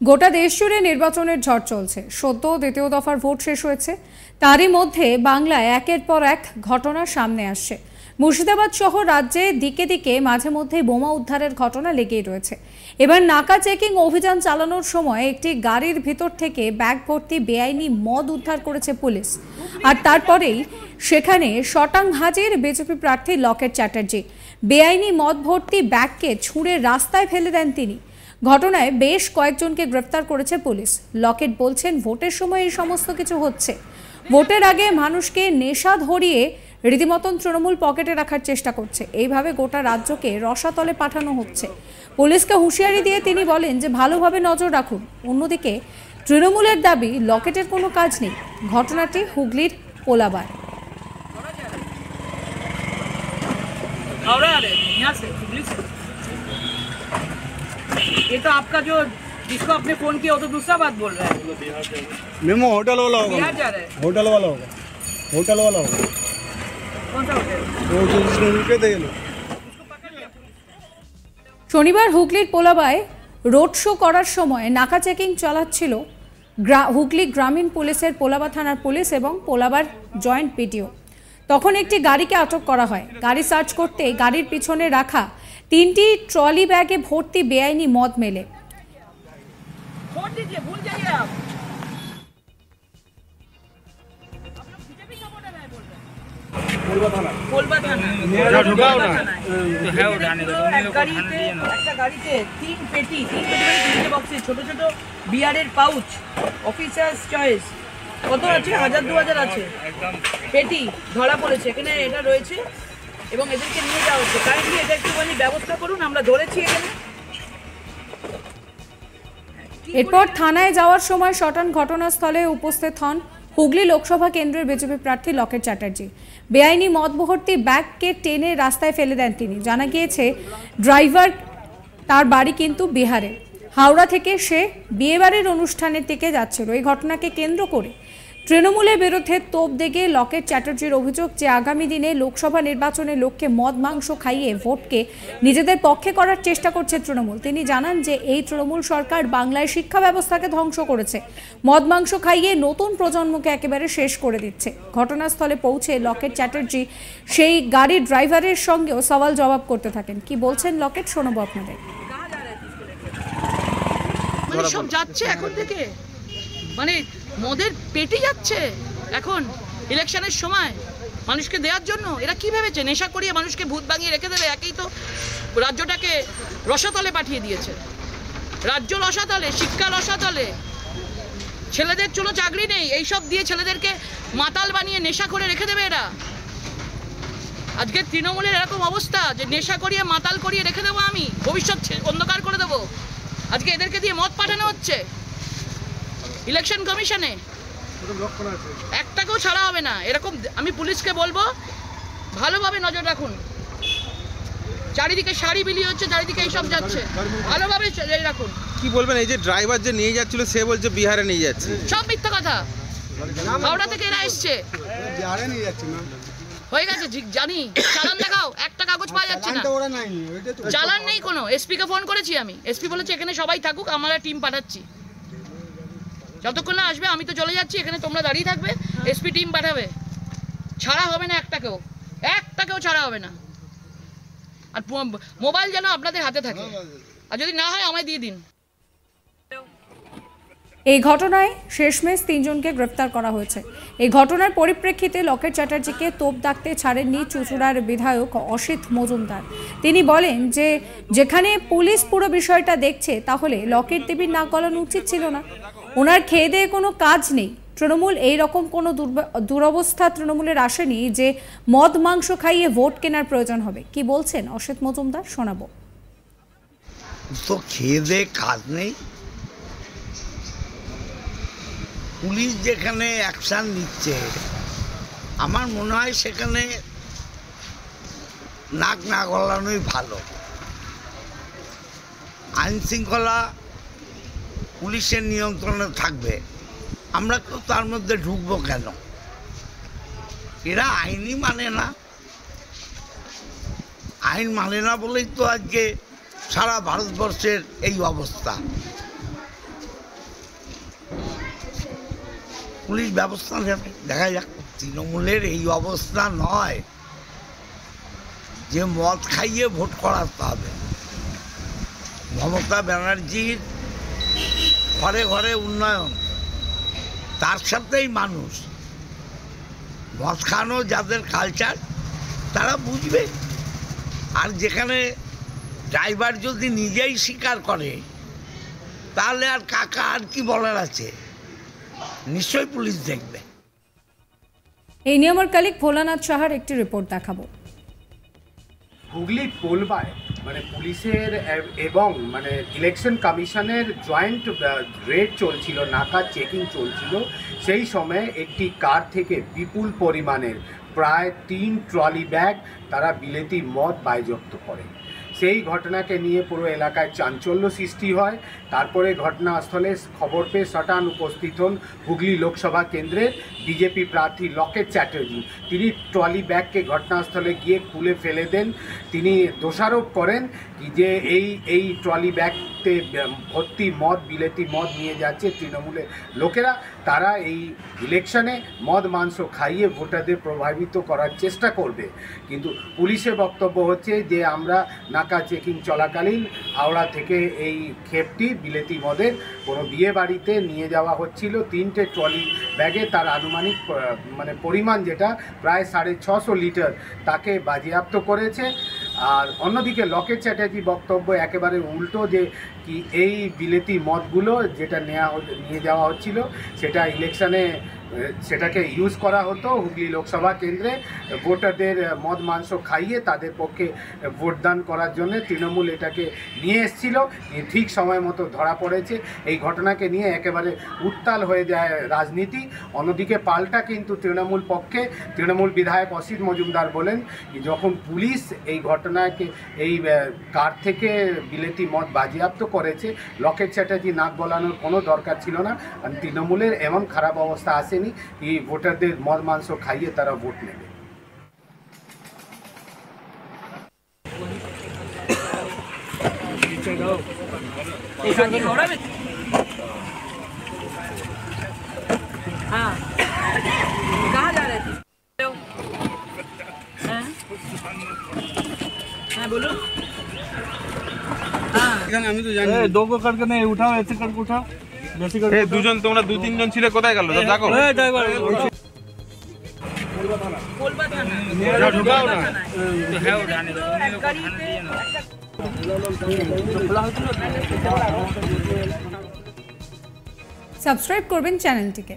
গোটা দেশ জুড়ে নির্বাচনের ঝড় চলছে। সদ্য দ্বিতীয় দফার ভোট শেষ হয়েছে। তারই মধ্যে বাংলায় একের পর এক ঘটনা সামনে আসছে। মুর্শিদাবাদ সহ রাজ্যে দিকে দিকে মাঝে মধ্যে বোমা উদ্ধারের ঘটনা লেগেই রয়েছে। এবার নাকা চেকিং অভিযান চালানোর সময় একটি গাড়ির ভিতর থেকে ব্যাগ ভর্তি বেআইনি মদ উদ্ধার করেছে পুলিশ। আর তারপরেই সেখানে শটাং হাজির বিজেপি প্রার্থী লকেট চ্যাটার্জি। বেআইনি মদ ভর্তি ব্যাগকে ছুঁড়ে রাস্তায় ফেলে দেন তিনি। ঘটনায় বেশ কয়েকজনকে গ্রেফতার করেছে পুলিশ। লকেট বলছেন, ভোটের সময় এই সমস্ত কিছু হচ্ছে। ভোটের আগে মানুষকে নেশা ধরিয়ে রীতিমতন তৃণমূল পকেটে রাখার চেষ্টা করছে। এইভাবে গোটা রাজ্যকে রসাতলে পাঠানো হচ্ছে। পুলিশকে হুঁশিয়ারি দিয়ে তিনি বলেন যে ভালোভাবে নজর রাখুন। অন্যদিকে তৃণমূলের দাবি লকেটের কোনো কাজ নেই। ঘটনাটি হুগলির পোলাবার। ये तो आपका जो जिसको आपने फोन किया वो तो दूसरा बात बोल रहा है। मेमो होटल वाला होगा, बिहार जा रहा है। होटल वाला होगा, होटल वाला होगा। कौन सा होटल? वो जिसने रुके थे ये लोग। শনিবার হুগলির পোলাবায় রোড শো করার সময় নাকা চেকিং চালাচ্ছিল হুগলি গ্রামীণ পুলিশের পোলাবা থানার পুলিশ এবং পোলাবার জয়েন্ট পিটিও। তখন একটি গাড়িকে আটক করা হয়। গাড়ি সার্চ করতে গাড়ির পিছনে রাখা 3টি ট্রলি ব্যাগে ভর্তি বেআইনি মদ মেলে। ছোট ছোট বিয়ারের পাউচ, অফিসার্স চয়েস কত আছে, 1000-2000 আছে পেটি ধরা পড়েছে। এখানে এটা রয়েছে এবং এদেরকে নিয়ে যাওয়া হচ্ছে। কাইন্ডলি এটা একটুখানি ব্যবস্থা করুন, আমরা ধরেছি এখানে। এরপর থানায় যাওয়ার সময় শটান ঘটনাস্থলে উপস্থিত হন হুগলি লোকসভা কেন্দ্রের বিজেপি প্রার্থী লকেট চ্যাটার্জি। বেআইনি মদ ভর্তি ব্যাগকে টেনে রাস্তায় ফেলে দেন তিনি। জানা গিয়েছে ড্রাইভার, তার বাড়ি কিন্তু বিহারে। হাওড়া থেকে সে বিয়েবাড়ির অনুষ্ঠানের দিকে যাচ্ছিল। এই ঘটনাকে কেন্দ্র করে তৃণমূলের বিরুদ্ধে তোপ দেগে লকেট চ্যাটার্জির অভিযোগ যে আগামী দিনে লোকসভা নির্বাচনে লোককে মদ মাংস খাইয়ে ভোটকে নিজেদের পক্ষে করার চেষ্টা করছে তৃণমূল। তিনি জানান যে এই তৃণমূল সরকার বাংলায় শিক্ষা ব্যবস্থাকে ধ্বংস করেছে, মদ মাংস খাইয়ে নতুন প্রজন্মকে একেবারে শেষ করে দিচ্ছে। ঘটনাস্থলে পৌঁছে লকেট চ্যাটার্জি সেই গাড়ির ড্রাইভারের সঙ্গেও সওয়াল জবাব করতে থাকেন। কি বলছেন লকেট, শোনাবো আপনাদের। সব যাচ্ছে এখন থেকে, মানে মদের পেটি যাচ্ছে এখন ইলেকশনের সময় মানুষকে দেওয়ার জন্য। এরা কি ভেবেছে নেশা করিয়ে মানুষকে ভূত বানিয়ে রেখে দেবে? একেই তো রাজ্যটাকে রসাতলে পাঠিয়ে দিয়েছে। রাজ্য রসাতলে, শিক্ষা রসাতলে, ছেলেদের জন্য চাকরি নেই। এইসব দিয়ে ছেলেদেরকে মাতাল বানিয়ে নেশা করে রেখে দেবে এরা। আজকে তৃণমূলের এরকম অবস্থা যে নেশা করিয়ে মাতাল করিয়ে রেখে দেবো আমি, ভবিষ্যৎ অন্ধকার করে দেবো। আজকে এদেরকে দিয়ে মদ পাঠানো হচ্ছে ইলেকশন কমিশনে, একটাকেও ছাড়া হবে না। এরকম আমি পুলিশকে বলবো ভালোভাবে নজর রাখুন। চারিদিকে শাড়ি বিলি হচ্ছে, চারিদিকে এইসব যাচ্ছে, ভালোভাবে রাখুন। কি বলবেন এই যে ড্রাইভার যে নিয়ে যাচ্ছিল সে বলছে বিহারে নিয়ে যাচ্ছে? সব মিথ্যা কথা। হাওড়া থেকে এরা এসছে, হয়ে গেছে জানি। চালান দেখাও, একটা কাগজ পাওয়া যাচ্ছে না, চালান নেই কোনো। এসপি কে ফোন করেছি আমি, এসপি বলেছে এখানে সবাই থাকুক, আমরা টিম পাঠাচ্ছি। যতক্ষণ না আসবে আমি তো চলে যাচ্ছি, এখানে তোমরা দাঁড়িয়ে থাকবে, এসপি টিম পাঠাবে। ছাড়া হবে না, একটাকেও ছাড়া হবে না। আর মোবাইল যেন আপনাদের হাতে থাকে, আর যদি না হয় আমায় দিয়ে দিন। এই ঘটনায় শেষমেশ 3 জনকে গ্রেফতার করা হয়েছে। এই ঘটনার পরিপ্রেক্ষিতে লকেট চ্যাটার্জিকে তোপ দাগতে ছাড়েননি চুঁচুড়ার বিধায়ক অসিত মজুমদার। তিনি বলেন যে যেখানে পুলিশ পুরো বিষয়টা দেখছে, তাহলে লকেট দেবীর নাক গলানো উচিত ছিল না। ওনার খেয়ে দেয়ে কোনো কাজ নেই। তৃণমূল এইরকম কোনো দুরবস্থা তৃণমূলের আসেনি যে মদ মাংস খাইয়ে ভোট কেনার প্রয়োজন হবে। কি বলছেন অসিত মজুমদার, শোনাবো। তো খেয়ে দেয়ে কাজ নেই, পুলিশ যেখানে অ্যাকশান নিচ্ছে আমার মনে হয় সেখানে নাক না গলানোই ভালো। আইন শৃঙ্খলা পুলিশের নিয়ন্ত্রণে থাকবে, আমরা কেউ তার মধ্যে ঢুকবো কেন? এরা আইনই মানে না, আইন মানে না বলেই তো আজকে সারা ভারতবর্ষের এই অবস্থা। পুলিশ ব্যবস্থা নেবে, দেখা যাক। তৃণমূলের এই অবস্থা নয় যে মদ খাইয়ে ভোট করাতে হবে। মমতা ব্যানার্জির ঘরে ঘরে উন্নয়ন, তার সাথেই মানুষ। মদ খানো যাদের কালচার তারা বুঝবে। আর যেখানে ড্রাইভার যদি নিজেই স্বীকার করে তাহলে আর কাকা আর কি বলার আছে, নিশ্চয়ই পুলিশ দেখবে। এই নিয়ে আমার কালিক ভোলানাথ সাহার একটি রিপোর্ট দেখাবো। হুগলি পোলবায় পুলিশের এবং ইলেকশন কমিশনের জয়েন্ট রেড চলছিল, নাকা চেকিং চলছিল। সেই সময় একটি কার থেকে বিপুল পরিমাণের প্রায় 3 ট্রলি ব্যাগ তারা বিলেতি মদ বাজেয়াপ্ত করে। সেই ঘটনাকে নিয়ে পুরো এলাকায় চাঞ্চল্য সৃষ্টি হয়। তারপরে ঘটনাস্থলে খবর পেয়ে সটান উপস্থিত হন হুগলি লোকসভা কেন্দ্রের বিজেপি প্রার্থী লকেট চ্যাটার্জি। তিনি ট্রলি ব্যাগকে ঘটনাস্থলে গিয়ে খুলে ফেলে দেন। তিনি দোষারোপ করেন যে এই ট্রলি ব্যাগতে ভর্তি মদ, বিলেতি মদ নিয়ে যাচ্ছে তৃণমূলের লোকেরা। তারা এই ইলেকশনে মদ মাংস খাইয়ে ভোটারদের প্রভাবিত করার চেষ্টা করবে। কিন্তু পুলিশের বক্তব্য হচ্ছে যে আমরা নাকা চেকিং চলাকালীন হাওড়া থেকে এই খেপটি বিলেতি মদের কোনো বিয়ে বাড়িতে নিয়ে যাওয়া হচ্ছিল। 3টে ট্রলি ব্যাগে তার আনুমানিক পরিমাণ যেটা প্রায় 650 লিটার তাকে বাজেয়াপ্ত করেছে। আর অন্যদিকে লকেট চ্যাটার্জি বক্তব্য একেবারে উল্টো, যে কি এই বিলেতি মদগুলো যেটা নিয়ে যাওয়া হচ্ছিল সেটা ইলেকশনে সেটাকে ইউজ করা হতো হুগলি লোকসভা কেন্দ্রে ভোটারদের মদ মাংস খাইয়ে তাদের পক্ষে ভোটদান করার জন্য তৃণমূল এটাকে নিয়ে এসেছিল। ঠিক সময় মতো ধরা পড়েছে। এই ঘটনাকে নিয়ে একেবারে উত্তাল হয়ে যায় রাজনীতি। অন্যদিকে পাল্টা কিন্তু তৃণমূল পক্ষে তৃণমূল বিধায়ক অসিত মজুমদার বলেন যখন পুলিশ এই ঘটনাকে এই কার থেকে বিলেতি মদ বাজেয়াপ্ত করেছে, লকেট চ্যাটার্জি নাক গলানোর কোনো দরকার ছিল না। আর তৃণমূলের এমন খারাপ অবস্থা আসেনি এই ভোটারদের মদ মাংস খাইয়ে তারা ভোট নেবে। আমি তো জানি দোগো করকে नहीं उठाओ, ऐसे करके उठाओ। এই দুজন, তোমরা 2-3 জন ছিলে, কোথায় গেল? দেখো সাবস্ক্রাইব করবেন চ্যানেলটিকে।